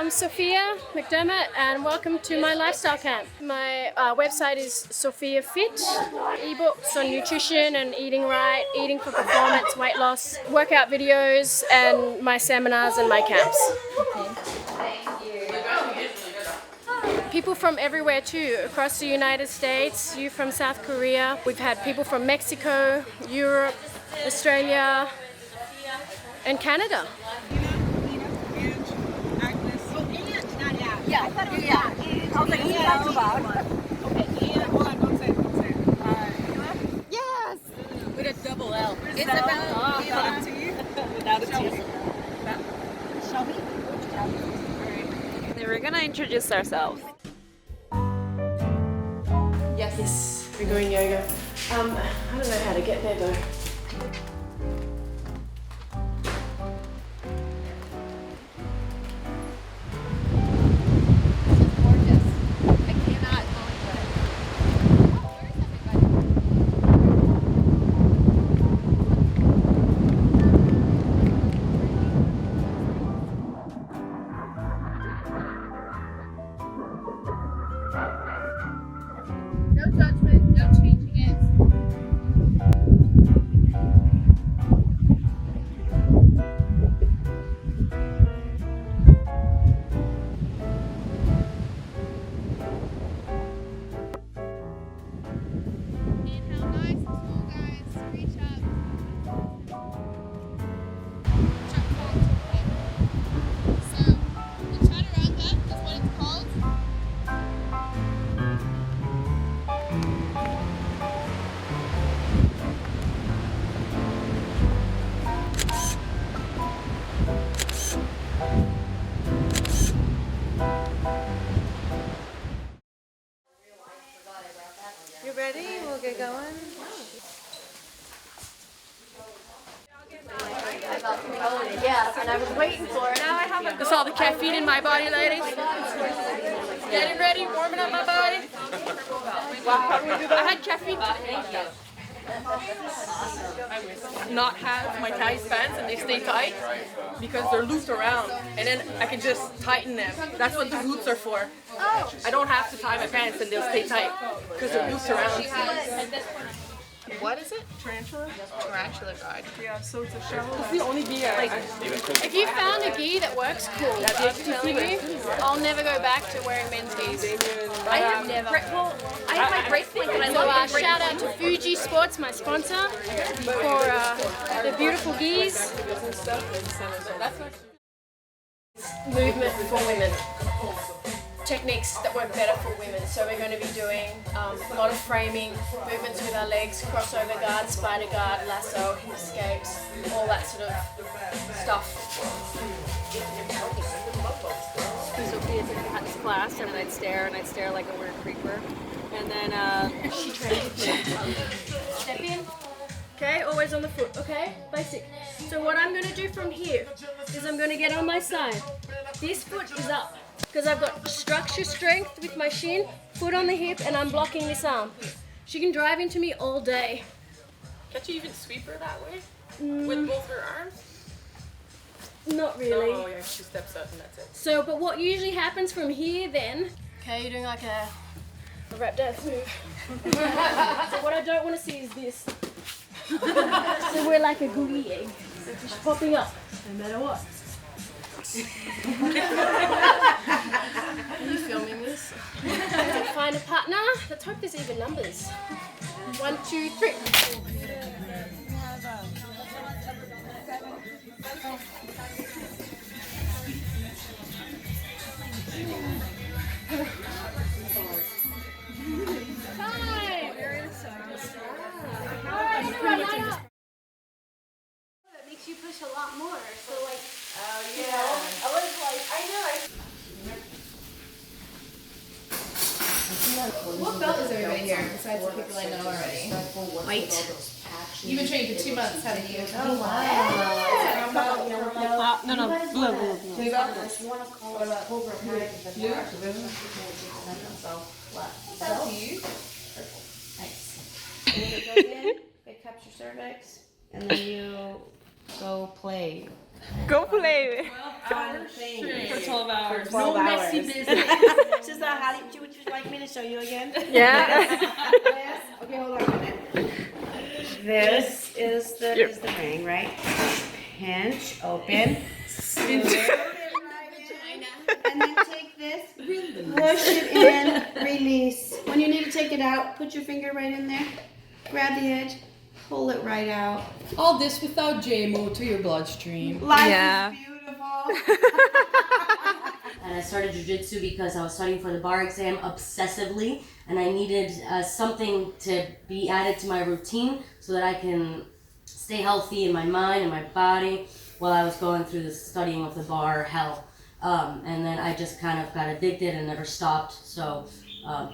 I'm Sophia McDermott and welcome to my lifestyle camp. My website is Sophia Fit. Ebooks on nutrition and eating right, eating for performance, weight loss, workout videos, and my seminars and my camps. People from everywhere too, across the United States, you from South Korea. We've had people from Mexico, Europe, Australia, and Canada. Yeah, I thought it was I was like, what are you talking about? Okay, hold on, don't say it. Yes! With a double L. It's about without a T. Without a T. Shall we? Alright. We're gonna introduce ourselves. Yes, we're doing yoga. I don't know how to get there though. No judgment, no changing it. Inhale, nice and slow, guys. Reach up. Jump forward to the hip. So, the chaturanga is what it's called. You ready? We'll get going. Yeah, and I was waiting for it. Now I have a. That's all the caffeine in my body, ladies. Getting ready, warming up my body. I had caffeine today. Not have my tight pants and they stay tight because they're looped around, and then I can just tighten them. That's what the loops are for. I don't have to tie my pants and they'll stay tight because they're looped around. What is it? Tarantula? Tarantula guard. Yeah, so it's a shovel. It's the only gi I like. If you found a gi that works cool, I'll never go back to wearing men's gis. I have never. I have my bracelet, but I love So shout out to Fuji Sports, my sponsor, for the beautiful gis. Movement for women. Techniques that work better for women. So we're going to be doing a lot of framing, movements with our legs, crossover guard, spider guard, lasso, escapes, all that sort of stuff. Sophia took this class, and then I'd stare like a weird creeper. And then, She trained. Step in. Okay, always on the foot. Okay, basic. So what I'm going to do from here is I'm going to get on my side. This foot is up because I've got structure strength with my shin, foot on the hip, and I'm blocking this arm. She can drive into me all day. Can't you even sweep her that way? With both her arms? Not really. Oh yeah, she steps up and that's it. So, but what usually happens from here then, okay, you're doing like a rap dance move. So what I don't want to see is this. So we're like a googly egg. So just popping up, no matter what. Are you filming this? Find a partner. Let's hope there's even numbers. 1, 2, 3. It makes you push a lot more. So like, you know, I was like, I know. What belt is everybody here besides the people I know already? White. You've been training for 2 months, haven't you? no, blue. Blue belt? That's you. Nice. And then it goes in, it cups your cervix, and then you go play. Go play. on thing. For 12 hours. 12 hours. Messy business. This is how would you like me to show you again? Yeah. Okay, hold on a minute. This is the ring, right? Pinch, open, smooth it right in, and then take this, push it in, release. When you need to take it out, put your finger right in there, grab the edge, pull it right out. All this without JMO to your bloodstream. Life Yeah. is beautiful. And I started Jiu-Jitsu because I was studying for the bar exam obsessively, and I needed something to be added to my routine so that I can stay healthy in my mind and my body while I was going through the studying of the bar hell. And then I just kind of got addicted and never stopped, so, you know.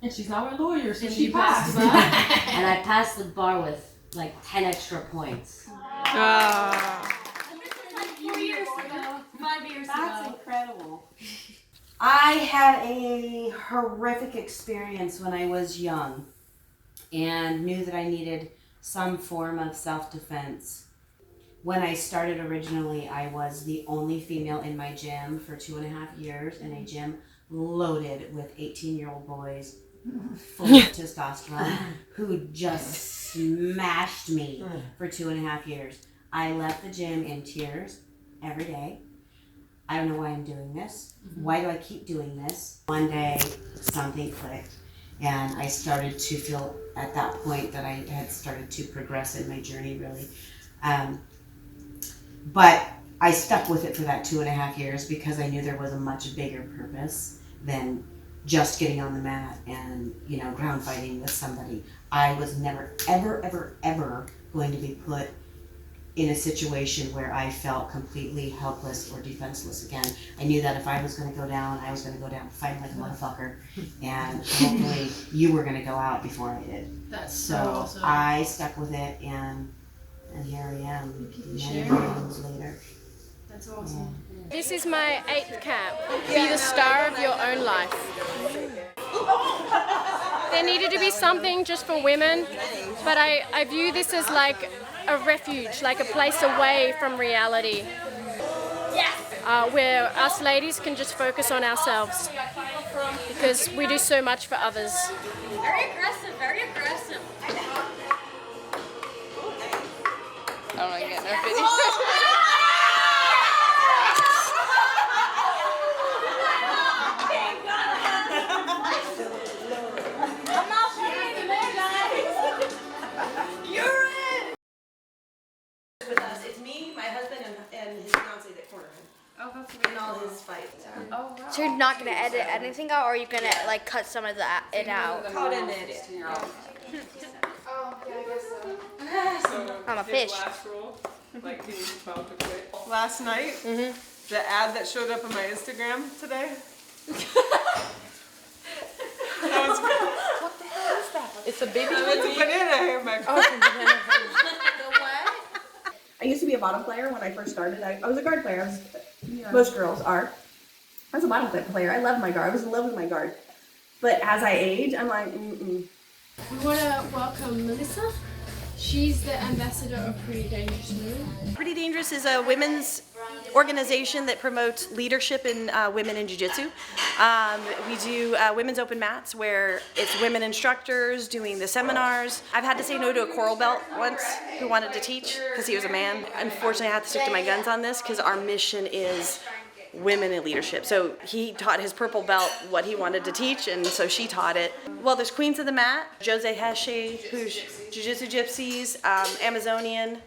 And she's now a lawyer, so And she you passed. And I passed the bar with like 10 extra points. 4 years ago. 5 years That's ago. incredible. I had a horrific experience when I was young and knew that I needed some form of self-defense. When I started originally, I was the only female in my gym for 2.5 years, in a gym loaded with 18-year-old boys full of testosterone who just smashed me for 2.5 years. I left the gym in tears every day. I don't know why I'm doing this. Why do I keep doing this? One day, something clicked, and I started to feel at that point that I had started to progress in my journey, really. But I stuck with it for that 2.5 years because I knew there was a much bigger purpose than just getting on the mat and, you know, ground fighting with somebody. I was never, ever, ever, ever going to be put in a situation where I felt completely helpless or defenseless again. I knew that if I was going to go down, I was going to go down fighting like a motherfucker, and hopefully you were going to go out before I did. That's So awesome. I stuck with it, and here I am, many years later. That's awesome. This is my 8th camp. Be the star of your own life. There needed to be something just for women, but I view this as like a refuge, like a place away from reality. Where us ladies can just focus on ourselves because we do so much for others. Very aggressive, very aggressive. I don't want to get no video. With us, it's me, my husband, and his fiance that corner him. Oh, that's In all his fights. So you're not gonna edit anything out, or are you gonna like cut some of it out? Caught in it. I'm a fish. Last rule, like he was about to quit. Last night, the ad that showed up on my Instagram today. That was It's a baby. it's a banana hammock. I used to be a bottom player when I first started. I was a guard player. Most girls are. I was a bottom player. I loved my guard. I was in love with my guard. But as I age, I'm like, We want to welcome Melissa. She's the ambassador of Pretty Dangerous Women. Pretty Dangerous is a women's organization that promotes leadership in women in Jiu-Jitsu. We do women's open mats where it's women instructors doing the seminars. I've had to say no to a coral belt once who wanted to teach because he was a man. Unfortunately, I have to stick to my guns on this because our mission is women in leadership. So he taught his purple belt what he wanted to teach, and so she taught it. Well, there's Queens of the Mat, Jose Heshe, who's Jiu-Jitsu Gypsies, Amazonian,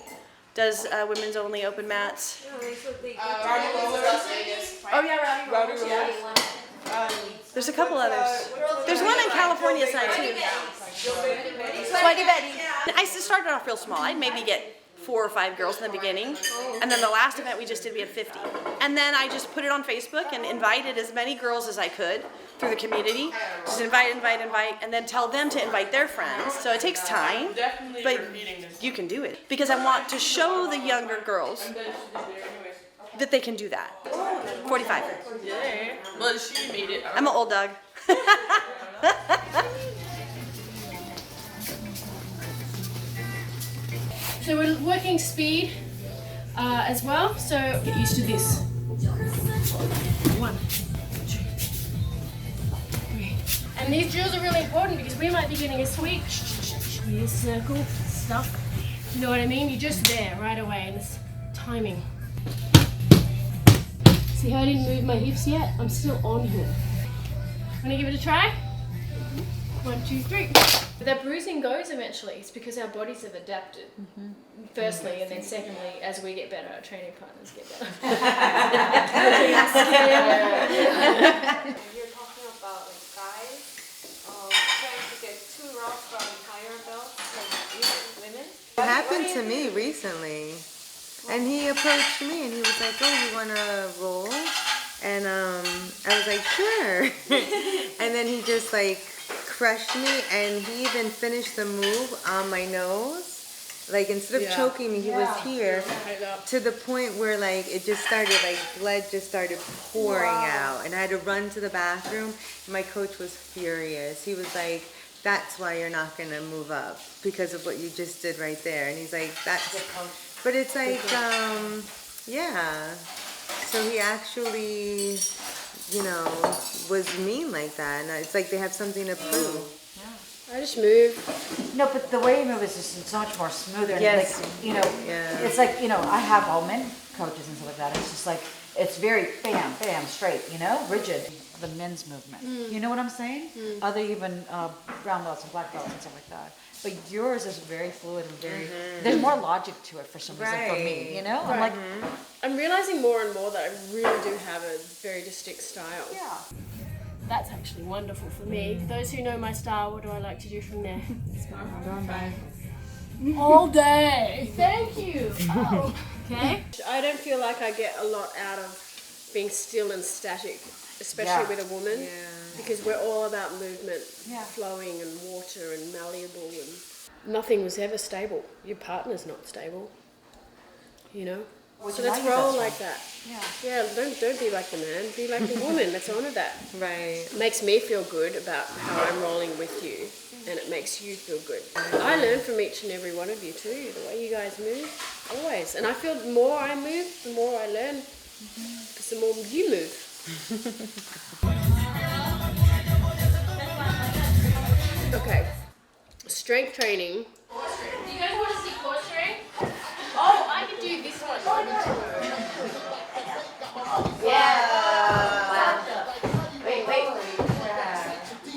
does women's only open mats. Oh yeah, Rowdy Rose. Yeah. There's a couple others. There's one in California side too. Sweaty Betty. I started off real small. I'd maybe get 4 or 5 girls in the beginning, and then the last event we just did, we had 50. And then I just put it on Facebook and invited as many girls as I could through the community. Just invite, and then tell them to invite their friends. So it takes time, but you can do it. Because I want to show the younger girls that they can do that. 45. Yay. Well, she made it. I'm an old dog. So we're working speed, as well. So get used to this. 1, 2, 3. And these drills are really important because we might be getting a sweep, circle, stuff. You know what I mean? You're just there right away, and it's timing. See how I didn't move my hips yet? I'm still on here. Wanna give it a try? 1, 2, 3. But that bruising goes eventually. It's because our bodies have adapted. Firstly, and then secondly, as we get better, our training partners get better. You're talking about like guys trying to get too rough from higher belts, like even women. It happened to me recently, and he approached me and he was like, "Oh, you wanna roll?" And I was like, "Sure." And then he just like crushed me, and he even finished the move on my nose. Like instead of choking me, he was here to the point where like it just started, like blood just started pouring out, and I had to run to the bathroom. My coach was furious. He was like, "That's why you're not gonna move up, because of what you just did right there." And he's like, "That's," but it's like, yeah. So he actually, you know, was mean like that, and it's like they have something to prove. I just move. No, but the way you move is just so much more smoother. Yes. Like, you know, it's like, you know, I have all men coaches and stuff like that. It's just like, it's very bam, bam, straight, you know, rigid. The men's movement. You know what I'm saying? Other even brown belts and black belts and stuff like that. But yours is very fluid and very, there's more logic to it for some reason for me, you know? I'm like, I'm realizing more and more that I really do have a very distinct style. yeah. That's actually wonderful for me. Those who know my style, what do I like to do from there? All day. Thank you. Oh. Okay. I don't feel like I get a lot out of being still and static, especially with a woman, because we're all about movement, flowing and water and malleable, and nothing was ever stable. Your partner's not stable, you know? So let's roll like that. Yeah, don't be like the man, be like the woman. Let's honor that. Right. It makes me feel good about how I'm rolling with you, and it makes you feel good. I learn from each and every one of you too, the way you guys move, always. And I feel the more I move, the more I learn, because the more you move. Okay, strength training. Do you guys want to see core strength? Oh, I can do this one. Yeah. Wait.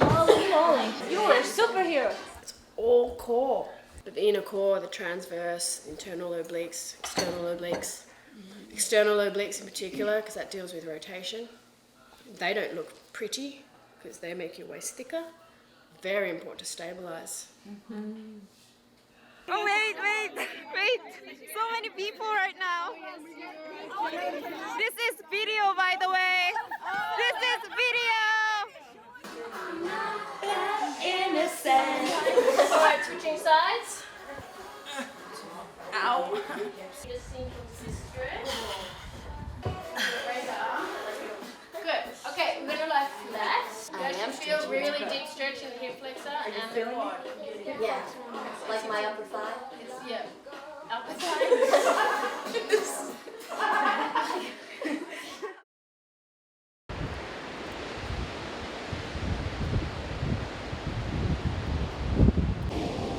Oh, you're a superhero. It's all core. The inner core, the transverse, internal obliques, external obliques. External obliques in particular, because that deals with rotation. They don't look pretty because they make your waist thicker. Very important to stabilize. Oh wait! So many people right now. This is video, by the way. This is video. Innocent. All right, switching sides. Ow. Just sinking stretch. Raise the arm. Good. Okay, we're gonna lie flat. You guys should feel really deep stretch in the hip flexor and the quad. Yeah, like my upper thigh. Yeah. Upper thigh.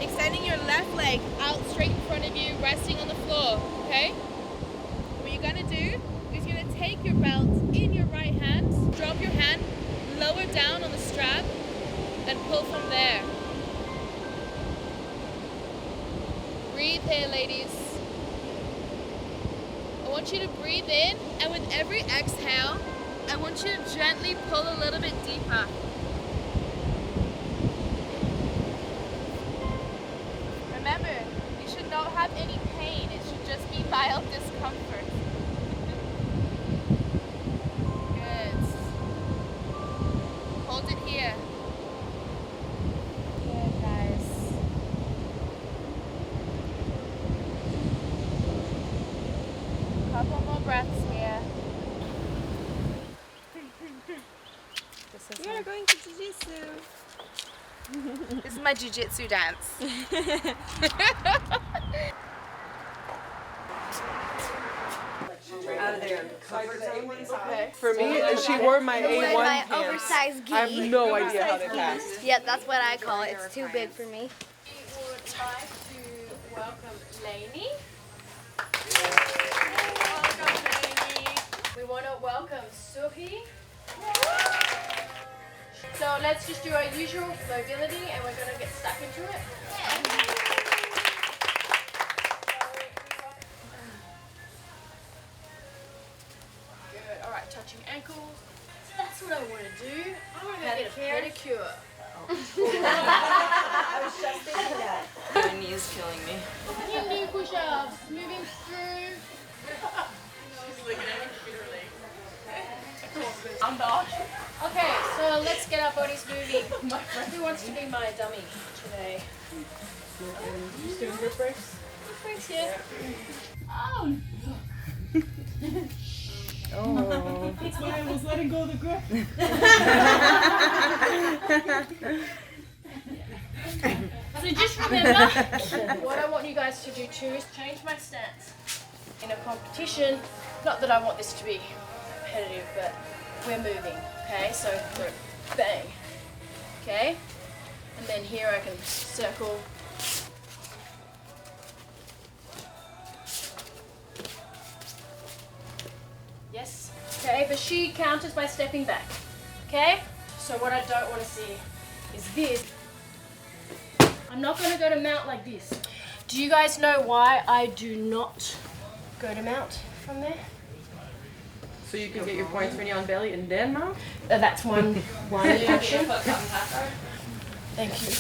Extending your left leg out straight in front of you, resting on the floor, okay? What you're gonna do is you're gonna take your belt in your right hand, drop your hand lower down on the strap, and pull from there. Breathe here, ladies. I want you to breathe in, and with every exhale, I want you to gently pull a little bit deeper. Remember, you should not have any pain. It should just be mild discomfort. Good. Hold it here. Good, guys. Couple more breaths here. We are going to Jiu-Jitsu. This is my Jiu-Jitsu dance. out of their comfort zone. Okay. For me, she wore my With A1 my pants. oversized gi. I have no idea how they passed. Yeah, that's what I call it. It's too big for me. We would like to welcome Lainey. Welcome, Lainey. We want to welcome Sophia. So let's just do our usual mobility and we're going to get stuck into it. Good. All right, touching ankles. That's what I want to do. I want to go get a pedicure. I was just thinking that. My knee is killing me. Knee push-ups, moving through. She's looking at me literally. I'm not. Okay, so let's get our bodies moving. Who wants to be my dummy today? Just doing grip breaks? Grip breaks, yeah. Oh no. Oh. That's why I was letting go of the grip. So just remember, what I want you guys to do too is change my stance in a competition. Not that I want this to be competitive, but we're moving, okay? So grip, bang, okay? And then here I can circle. Yes, okay, but she counters by stepping back, okay? So what I don't want to see is this. I'm not going to go to mount like this. Do you guys know why I do not go to mount from there? So you can get your points when you're on belly and then mount? That's one reaction. Thank you.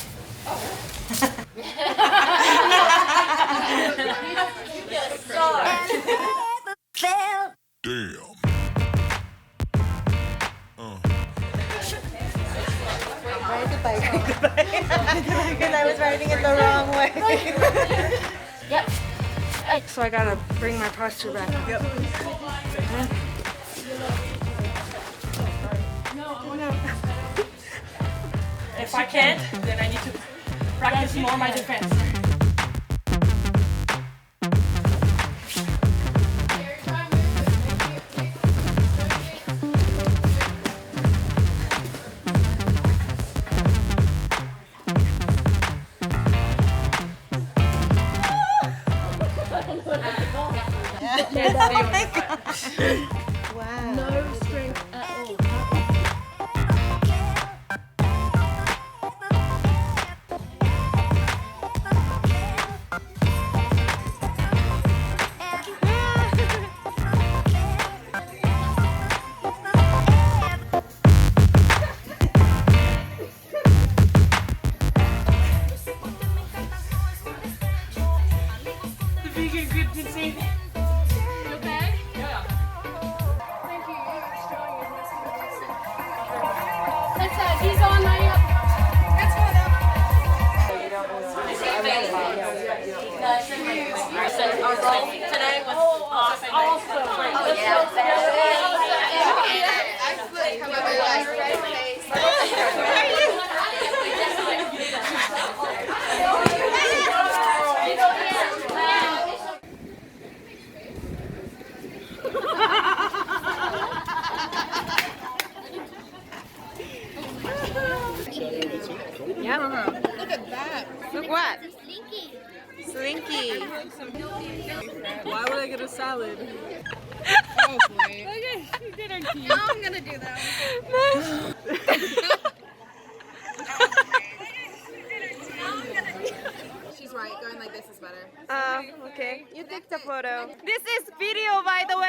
Damn. Ride the bike. Because I was riding it the wrong way. Yep. So I gotta bring my posture back. Yep. If I can't, then I need to practice more my defense. Wow. No strength at all. The vegan grip did say that. You okay? Yeah. Thank you. You're strong. You're nice. That's he's on my up. That's what up. Our role today was awesome. Oh yeah. Look at that. Look what? Slinky. Why would I get a salad? Oh boy. Okay, you did our tea. Now I'm gonna do that. She's right. Going like this is better. Okay. You take the photo. This is video, by the way.